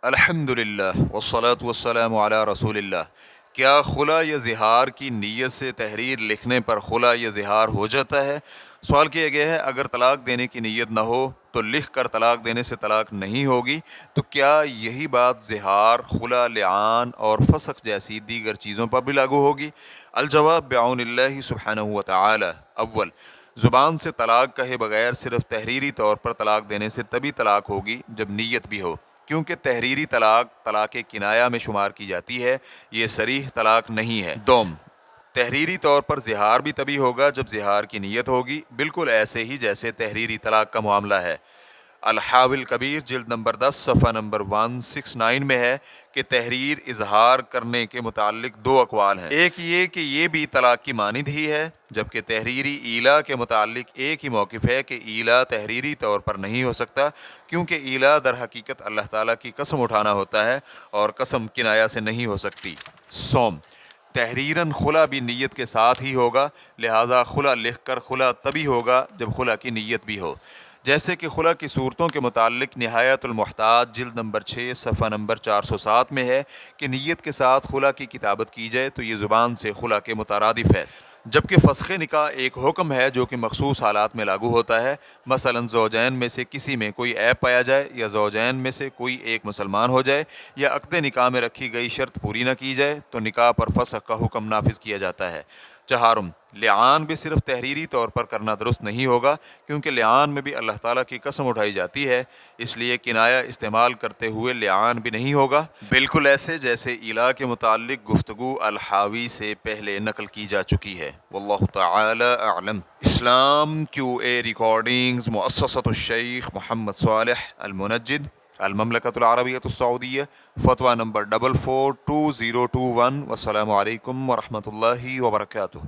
الحمدللہ والصلاة والسلام علی رسول اللہ۔ کیا خلا یا زہار کی نیت سے تحریر لکھنے پر خلا یا زہار ہو جاتا ہے؟ سوال کیا گیا ہے اگر طلاق دینے کی نیت نہ ہو تو لکھ کر طلاق دینے سے طلاق نہیں ہوگی، تو کیا یہی بات زہار، خلا، لعان اور فسخ جیسی دیگر چیزوں پر بھی لاگو ہوگی؟ الجواب بعون اللہ سبحانہ وتعالی۔ اول، زبان سے طلاق کہے بغیر صرف تحریری طور پر طلاق دینے سے تبھی طلاق ہوگی جب نیت بھی ہو، کیونکہ تحریری طلاق طلاق کنایہ میں شمار کی جاتی ہے، یہ صریح طلاق نہیں ہے۔ دوم، تحریری طور پر زہار بھی تبھی ہوگا جب زہار کی نیت ہوگی، بالکل ایسے ہی جیسے تحریری طلاق کا معاملہ ہے۔ الحاوی کبیر جلد نمبر 10 صفحہ نمبر 169 میں ہے کہ تحریر اظہار کرنے کے متعلق دو اقوال ہیں، ایک یہ کہ یہ بھی طلاق کی مانند ہی ہے، جبکہ تحریری ایلا کے متعلق ایک ہی موقف ہے کہ ایلا تحریری طور پر نہیں ہو سکتا، کیونکہ ایلا در حقیقت اللہ تعالیٰ کی قسم اٹھانا ہوتا ہے اور قسم کنایہ سے نہیں ہو سکتی۔ سوم، تحریراً خلا بھی نیت کے ساتھ ہی ہوگا، لہذا خلا لکھ کر خلا تبھی ہوگا جب خلا کی نیت بھی ہو، جیسے کہ خلا کی صورتوں کے متعلق نہایت المحتاج جلد نمبر 6 صفحہ نمبر 407 میں ہے کہ نیت کے ساتھ خلا کی کتابت کی جائے تو یہ زبان سے خلا کے مترادف ہے، جبکہ فسخ نکاح ایک حکم ہے جو کہ مخصوص حالات میں لاگو ہوتا ہے، مثلا زوجین میں سے کسی میں کوئی عیب پایا جائے، یا زوجین میں سے کوئی ایک مسلمان ہو جائے، یا عقد نکاح میں رکھی گئی شرط پوری نہ کی جائے تو نکاح پر فسخ کا حکم نافذ کیا جاتا ہے۔ چہارم، لعان بھی صرف تحریری طور پر کرنا درست نہیں ہوگا، کیونکہ لعان میں بھی اللہ تعالیٰ کی قسم اٹھائی جاتی ہے، اس لیے کنایہ استعمال کرتے ہوئے لعان بھی نہیں ہوگا، بالکل ایسے جیسے ایلا کے متعلق گفتگو الحاوی سے پہلے نقل کی جا چکی ہے۔ واللہ تعالی اعلم۔ اسلام کیو اے ریکارڈنگز، مؤسسۃ الشیخ محمد صالح المنجد، المملکۃ العربیۃ السعودیہ، فتویٰ نمبر 442021۔ والسلام علیکم ورحمۃ اللہ وبرکاتہ۔